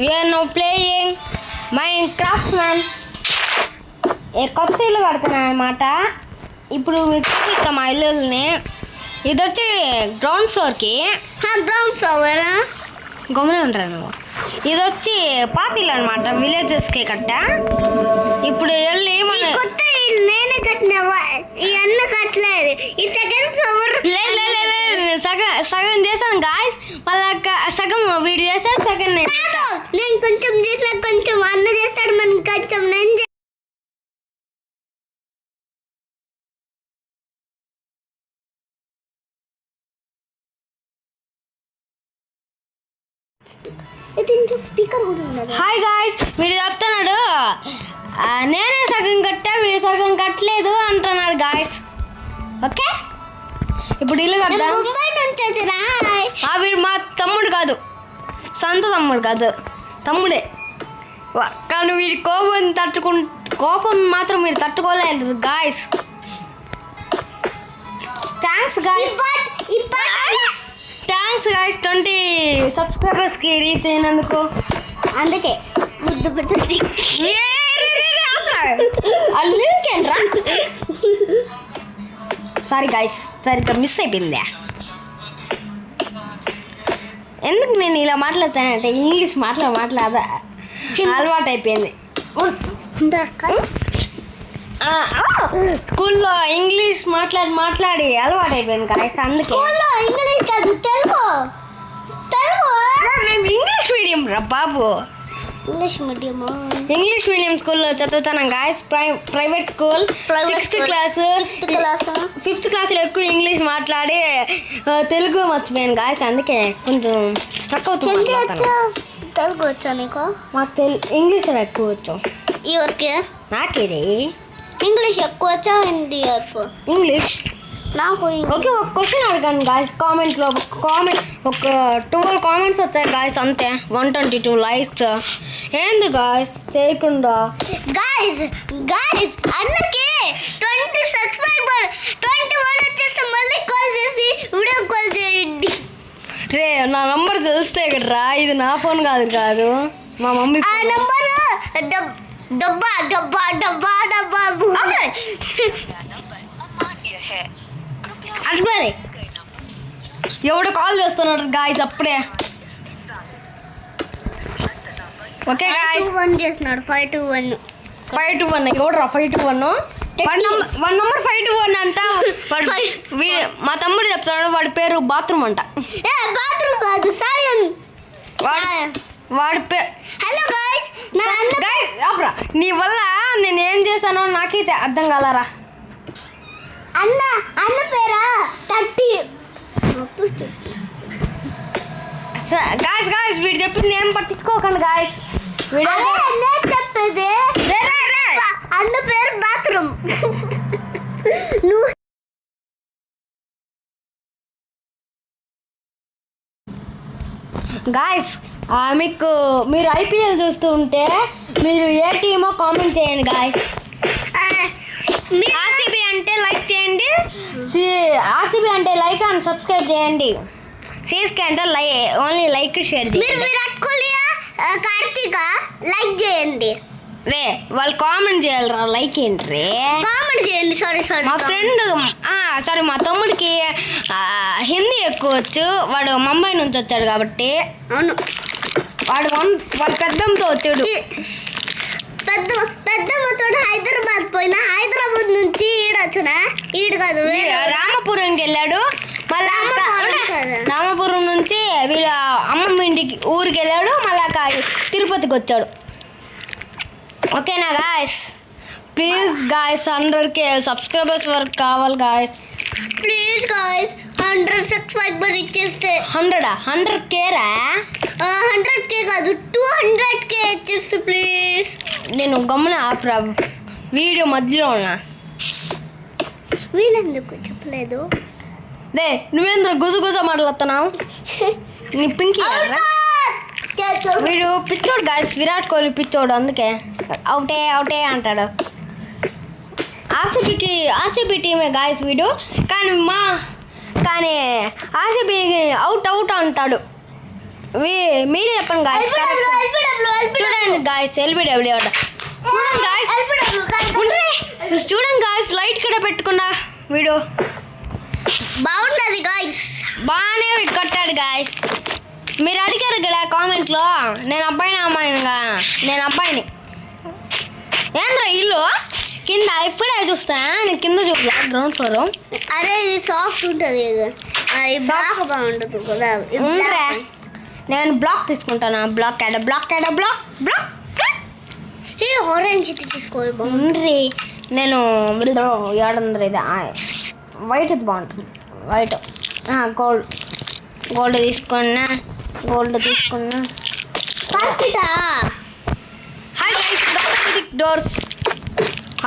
we are now playing Minecraft man. కొత్త ఇల్లు కడుతున్నాను అనమాట. ఇప్పుడు చూపిస్తాం మా ఇల్లుని. ఇది వచ్చి గ్రౌండ్ ఫ్లోర్కి. గ్రౌండ్ ఫ్లోర్ గమనే ఉంటాను. ఇది వచ్చి పాత ఇల్లు అనమాట, విలేజెస్కి కట్ట. ఇప్పుడు వెళ్ళి కొత్త ఇల్లు నేనే కట్టినవా? ఇవన్నీ కట్టలేదు. ఈ సెకండ్ ఫ్లోర్ సగం చేశాను గాయస్. మళ్ళా సగం వీడు చేశాడు, సగం నేను కొంచెం చేసిన, కొంచెం అన్న చేస్తాడు, మనకి కొంచెం నేను స్పీకర్ కూడా ఉన్నది. హాయ్ గాయస్, వీడు చెప్తున్నాడు నేనే సగం కట్టా, వీడు సగం కట్టలేదు అంటున్నాడు గాయస్. ఓకే, ఇప్పుడు ఇల్లు కడతాం. వీడు మా తమ్ముడు కాదు, సొంత తమ్ముడు కాదు, తమ్ముడే. కానీ వీడి కోపం మాత్రం మీరు తట్టుకోలేదు గాయస్. థ్యాంక్స్ గాయస్, 20 సబ్స్క్రైబర్స్కి రీచ్ అయినందుకు. అందుకే ముద్దు పెట్టింది. సారీ గాయస్, సరిగ్గా మిస్ అయిపోయిందా? ఎందుకు నేను ఇలా మాట్లాడతానంటే ఇంగ్లీష్ మాట్లాడ అలవాటు అయిపోయింది. స్కూల్లో ఇంగ్లీష్ మాట్లాడి అలవాటు అయిపోయింది గాయస్. అందుకే ఇంగ్లీష్ కాదు, తెలుగు. మేము ఇంగ్లీష్ మీడియం రా బాబు. ఇంగ్లీష్ మీడియం స్కూల్లో చదువుతాను guys. Private school. 6th class 5th క్లాస్లో ఎక్కువ ఇంగ్లీష్ మాట్లాడి తెలుగు మర్చిపోయాను గాయస్. అందుకే కొంచెం స్ట్రక్ అవుతుంది. తెలుగు వచ్చా నీకు? మాకు ఇంగ్లీష్ ఎక్కువ వచ్చు. ఎవరికి? నాకేది ఇంగ్లీష్ ఎక్కువ వచ్చా, హిందీ ఎక్కువ? ఇంగ్లీష్ నాకు. ఓకే, ఒక క్వశ్చన్ అడగండి గాయస్. కామెంట్లో ఒక 12 కామెంట్స్ వచ్చాయి గాయస్, అంతే. 122 లైక్స్. ఏంది గాయస్ చేయకుండా? గాయస్ అన్నకి 20 సబ్స్క్రైబర్ 21 వచ్చేస్తే మళ్ళీ కాల్ చేసి వీడియో కాల్ చేయండి. రే, నా నంబర్ తెలిస్తే కదరా, ఇది నా ఫోన్ కాదు మా మమ్మీ. ఆ నంబర్ డబ్బా డబ్బా డబ్బా డబ్బా అట్లే ఎవడు కాల్ చేస్తున్నాడు గాయస్ అప్పుడే. ఓకే గాయస్, 1 చేస్తున్నాడు. 521 ఎవడురా 521? వన్ నంబర్ 521 అంట. మా తమ్ముడు చెప్తున్నాడు, వాడి పేరు బాత్రూమ్ అంట. బాత్రూమ్ కాదు, సాయం. వాడి పేరు. హలో గాయస్, నీ వల్ల నేను ఏం చేశానో నాకైతే అర్థం కాలరా. అన్న పేరా 30. గాయస్ వీడు చెప్పింది ఏం పట్టించుకోకండి గాయస్. చెప్పేది అన్న పేరు బాత్రూమ్. గాయస్ మీరు ఐపీఎల్ చూస్తూ ఉంటే మీరు ఏ టీమో కామెంట్ చేయండి గాయస్. ఆర్సీబీ అంటే లైక్ చేయండి, ఆర్సీబీ అంటే లైక్ అండ్ సబ్స్క్రైబ్ చేయండి. సిఎస్కే అంటే ఓన్లీ లైక్ షేర్ చేయండి. విరాట్ కోహ్లీ కార్తీక లైక్ చేయండి. రే, వాళ్ళు కామెంట్ చేయాలరా, లైక్ ఏంటి రే, కామెంట్ చేయండి. సారీ మా ఫ్రెండ్ మా తమ్ముడికి హిందీ ఎక్కువ వచ్చు. వాడు ముంబై నుంచి వచ్చాడు కాబట్టి. అవును, వాడు పెద్దమ్మతో వచ్చాడు. పెద్దమ్మతో హైదరాబాద్ పోయినా, హైదరాబాద్ నుంచి ఈడొచ్చునా? ఈడు కాదు, రామపురంకి వెళ్ళాడు. మళ్ళీ రామపురం నుంచి వీళ్ళ అమ్మమ్మ ఊరికి వెళ్ళాడు. మళ్ళీ తిరుపతికి వచ్చాడు. ఓకేనా guys? Please guys 100K subscribers వరకు కావాలి గాయస్. ప్లీజ్ గాయస్ 100 సబ్స్క్రైబర్ ఇచ్చేస్తే 100K రా. 100K కాదు, 200K ఇచ్చేస్తే ప్లీజ్. నేను గమ్మున ఆపరా, వీడియో మధ్యలో ఉన్నా. వీళ్ళెందుకు చెప్పలేదు? రే, నువ్వేంద్ర గుజ మాట్లాడుతున్నావు? నీ పింకీ వీడు పిచ్చోడు గాయస్, విరాట్ కోహ్లీ పిచ్చోడు. అందుకే అవుటే అంటాడు. ఆర్సీబీ టీమే గాయస్ వీడు. కానీ ఆర్సీబీ అవుట్ అంటాడు. మీరే చెప్పండి గాయస్. చూడండి గాయస్, ఎల్బిడబ్ల్యూ అంట. చూడండి గాయస్, లైట్ కూడా పెట్టుకున్నా వీడియో బాగుంటది గాయస్. బాగానే కట్టాడు గాయస్. మీరు అడిగారు కదా కామెంట్లో, నేను అబ్బాయిని అమ్మాయినిగా. నేను అబ్బాయిని. ఏంద్రా ఇల్లు కింద ఇప్పుడే చూస్తానా, నేను కింద చూడలే, గ్రౌండ్ ఫ్లోర్. అరే ఇది సాఫ్ట్ ఉంటుంది, బ్లాక్ బాగుంటుంది కదా. నేను బ్లాక్ తీసుకుంటాను. Black black black black orange తీసుకోవాలి. బాగుండ్రి. నేను ఏడందరు ఇది వైట్ బాగుంటుంది. వైట్ గోల్డ్ తీసుకున్నా.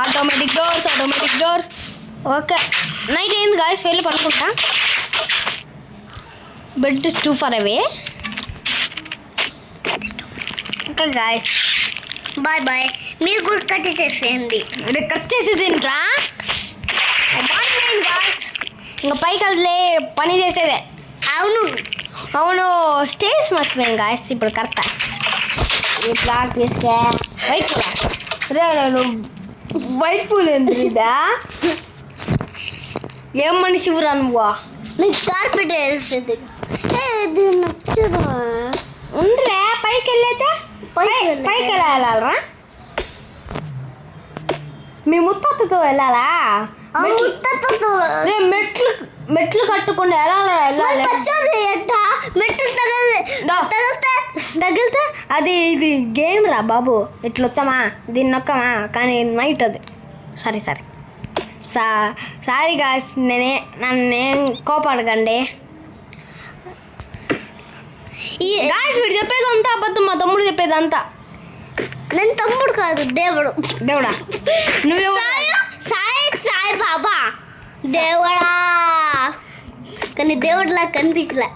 Automatic doors. ఓకే, నైట్ అయింది గాయస్, వెళ్ళి పడుకుంటా. Bed is too far away. Okay guys, bye. మీరు కూడా కట్ చేసేయండి. కట్ చేసేది ఏంట్రా? మార్నింగ్ అయింది గాయస్, ఇంకా పైకి వెళ్ళలే, పని చేసేదే. అవును స్టేజ్ మర్చిపోయాను గాయస్. ఇప్పుడు కరెక్ట్ ఈ బ్లాక్ తీస్తే వైట్ పూల్. నేను వైట్ పూల్ ఎందుకుదా? ఏం మనిషి ఊరా నువ్వా? నీకు కార్పెట్ వేస్తుంది. ఉండ్రే పైకి వెళ్ళేదా? పైకి వెళ్ళాలరా? మీ ముత్తతో వెళ్ళాలా? మెట్లు కట్టుకుని వెళ్ళాలి. తగిలితే అది ఇది గేమ్ రా బాబు. ఇట్లా వచ్చామా, దీన్ని నొక్కమా, కానీ నైట్ అది. సరే సారీ గాయస్, నన్నేం కోపడకండి. గాయస్ వీడు చెప్పేది అంతా అబద్ధం, మా తమ్ముడు చెప్పేది అంతా. నేను తమ్ముడు కాదు, దేవుడా. నువ్వు సాయి బాబా దేవుడా. కానీ దేవుడిలా కనిపించలే.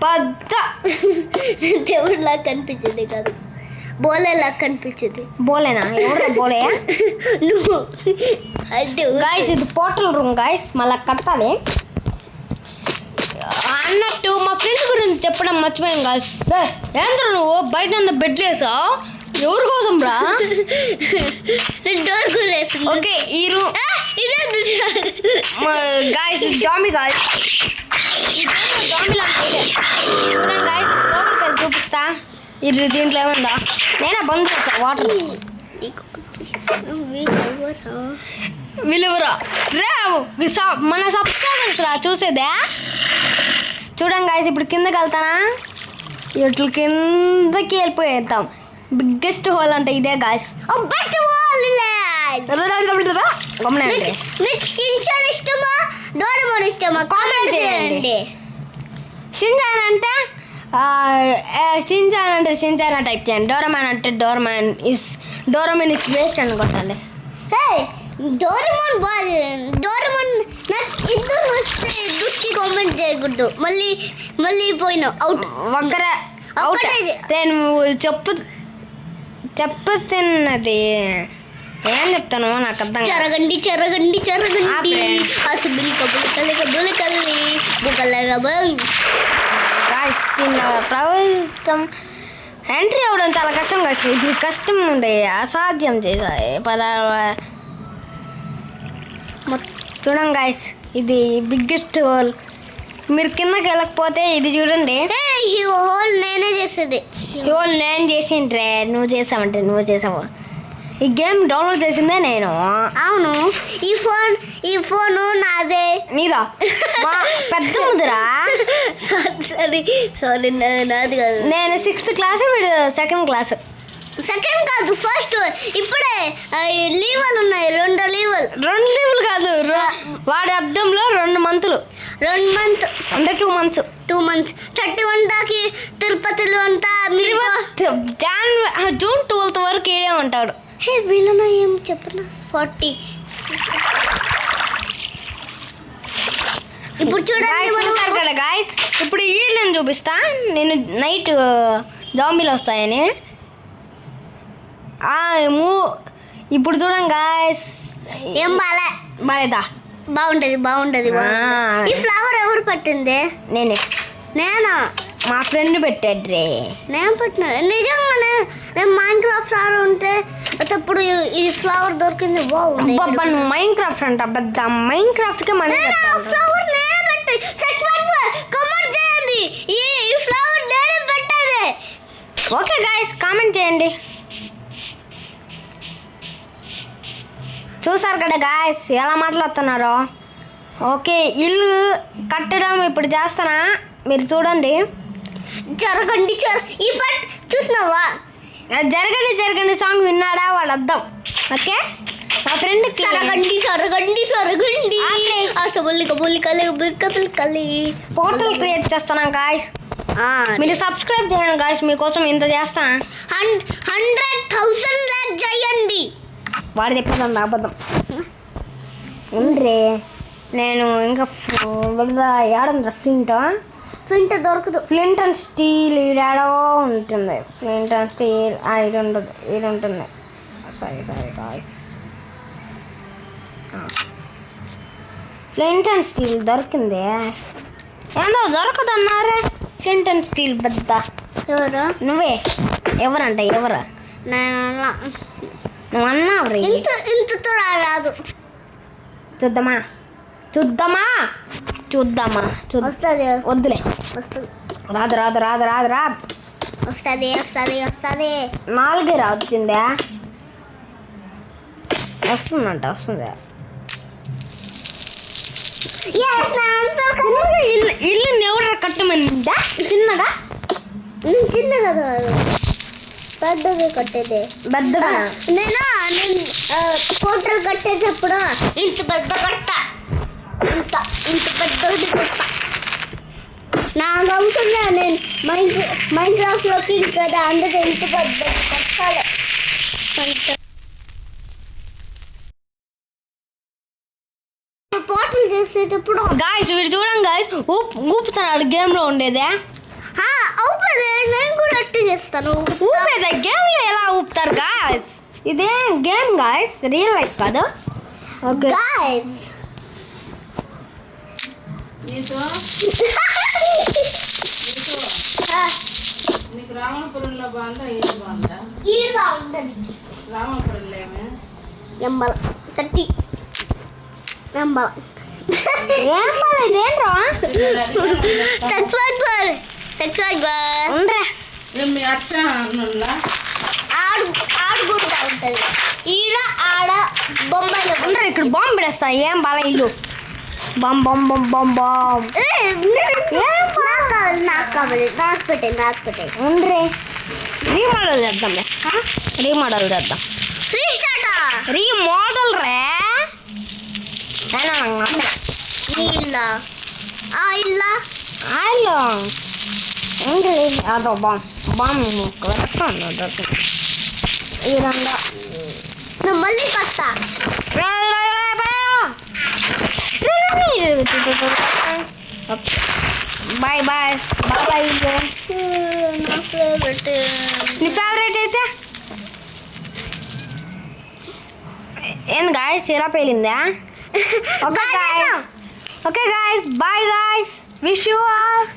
పెద్ద దేవుడిలా కనిపించింది కాదు, బోలేలా కనిపించింది. బోలేనా? ఎవరు బోలే? నువ్వు. గాయస్ ఇది పోర్టల్ రూమ్ గాయస్, మళ్ళీ కట్టాలి అన్నట్టు. మా ఫ్రెండ్ గురించి చెప్పడం మర్చిపోయాం గాయస్. ఏంద్ర నువ్వు బయట బెడ్లు వేసావు? ఎవరి కోసం రా? డోర్ కూడా వేసింది. ఓకే, ఈ room guys zombie guys. Zombie లాంటి చూడండి గాయస్, లోపలికి వెళ్ళి చూపిస్తా. ఇది దీంట్లో ఏముందా? నేనే బంద్ చేస్తా వాటర్. వీళ్ళెవరా రా? మన సబ్స్క్రైబర్స్ రా చూసేదే. చూడండి గాయస్, ఇప్పుడు కిందకి వెళ్తానా? ఇట్లు కిందకి వెళ్ళిపోయేద్దాం. బిగ్గెస్ట్ హోల్ అంటే ఇదే గాయస్. Best whole. మీకు షిన్చాన్ ఇష్టమా, డోరేమోన్ ఇష్టమా? కామెంట్ చేయండి. షిన్చాన్ అంటే షిన్చాన్ టైప్ చేయండి. డోరేమాన్ అంటే డోరేమాన్ ఇస్ వేస్ట్ అనుకోండి. డోరేమోన్ నాకు ఇద్దరు వస్తే దుష్టి కామెంట్ చేయకూడదు. మళ్ళీ పోయినావు అవుట్. నేను చెప్పుతున్నది ఏం చెప్తాను నాకు అర్థం. చెరగండి అసలు ప్రవేశం ఎంట్రీ అవ్వడం చాలా కష్టం కావచ్చు. ఇది కష్టం ఉంది, అసాధ్యం చేసాయి. చూడండి గాయస్, ఇది బిగ్గెస్ట్ హోల్. మీరు కిందకి వెళ్ళకపోతే ఇది చూడండి. ఈ హోల్ నేనే చేసేది. హోల్ నేను చేసిండ్రే, నువ్వు చేసావు. ఈ గేమ్ డౌన్లోడ్ చేసిందే నేను. అవును, ఈ ఫోన్ నాదే. నీదా? పెద్ద ముద్దురా. సారీ నాది కాదు. నేను 6th క్లాస్, వీడు 2nd క్లాస్. సెకండ్ కాదు, ఫస్ట్. ఇప్పుడే లీవలు ఉన్నాయి, 2 లీవలు కాదు. వాడి అద్దంలో 2 మంత్లు అంటే 2 మంత్స్ 31 దాకి తిరుపతిలో అంతా జూన్ 12th వరకు ఏడే ఉంటాడు. వీళ్ళను ఏం చెప్పనా 40. ఇప్పుడు చూడండి కదా గాయస్, ఇప్పుడు వీళ్ళని చూపిస్తా. నేను నైట్ జాంబీలు వస్తాయని. ఇప్పుడు చూడండి గాయస్, ఏం బాలేదా? బాగుంటది. ఈ ఫ్లవర్ ఎవరు పట్టింది? నేనే. నేను మా ఫ్రెండ్ పెట్టాడ్రే. నేను పెట్టిన నిజంగానే. నేను మైండ్ క్రాఫ్ట్ ఆడుంటే అప్పుడు ఈ ఫ్లవర్ దొరికింది. అబ్బబ్బా నువ్వు మైండ్ క్రాఫ్ట్ అంట పెద్ద మైండ్ క్రాఫ్ట్ కి మనీ ఫ్లవర్ నేనే పెట్టి కామెంట్ చేయండి. ఈ ఫ్లవర్ నేనే పెట్టేది. ఓకే గాయస్ కామెంట్ చేయండి. చూసారు కదా గాయస్ ఎలా మాట్లాడుతున్నారో. ఓకే ఇల్లు కట్టడం ఇప్పుడు చేస్తానా, మీరు చూడండి. జరగండి ఈ పాట చూసినావా? జరగండి జరగండి సాంగ్ విన్నాడా వాడు అర్థం. ఓకే మా ఫ్రెండ్ సరగండి సరగండి సరగండి కలి పోర్టల్ క్రియేట్ చేస్తున్నాం గాయస్. మీరు సబ్స్క్రైబ్ చేయండి గాయస్, మీకోసం ఇంత చేస్తాను. 100,000 లైక్ చేయండి. వాడు చెప్పేది అబద్ధం ఉండ్రే. నేను ఇంకా ఏడుందిరా ఫ్లింట్ దొరకదు. ఫ్లింట్ అండ్ స్టీల్ ఈడాడో ఉంటుంది. ఫ్లింట్ అండ్ స్టీల్ ఇది ఉండదు, ఇది ఉంటుంది. Sorry guys. Flint and steel దొరికింది. ఏందో దొరకదన్నారే. ఫ్లింట్ అండ్ స్టీల్ పెద్ద ఎవరు? నువ్వే. ఎవరంటే ఎవరు? నువ్వు అన్నావు ఇంతతో రాదు. చూద్దామా వస్తుంది వద్దులే. వస్తుంది రాదు వస్తుంది 4 వచ్చిందా? వస్తుంది. ఇల్లు ఎవరు కట్టమనిందా? చిన్నగా పెద్దగా కట్టేది. పెద్దగా నేను కోటలు కట్టేటప్పుడు ఇంత పెద్ద కట్ట, ఇంత పెద్దది కట్ట నాకు అవుతుందా. నేను మైండ్ క్రాఫ్ట్ లోకి కదా, అందుకే ఇంత పెద్దది కట్టాలి. పోటలు చేసేటప్పుడు గాయస్ వీడు చూడండి గాయస్ ఊపుతున్నాడు గేమ్ లో ఉండేదే. నేను కూడా అట్టు చేస్తాను. ఊపేదే గేమ్ లో ఎలా ఊపుతారు గాయస్? ఇదే గేమ్ గాయస్, రియల్ లైఫ్ కాదు. ఓకే నీకు రామపురంలో బాగుందా ఏది బాగుందా? ఈడుగా ఉంటుంది. రామపురంలో ఏమే ఎంబల 30 ఎంబల ఇదేంట్రా మీ అర్చనలా ఆడుకుంటా ఉంటుంది. ఈడ ఆడ బొమ్మలు ఉండరు. ఇక్కడ బాంబు పెడేస్తా. ఏం బాల ఇల్లు బాంబ్ నాకు పెట్టే ఉండ్రే. రీమోడల్ చేద్దాంలే. రీమోడల్ రే. ఇల్లా ఉండ్రి అదో బాంబు ఈ రెండు నువ్వు మళ్ళీ కట్టా. బాయ్ నా ఫేవరెట్. నీ ఫేవరెట్ అయితే ఏంది గాయస్ ఇలా పేలిందా? Okay guys bye guys, wish you all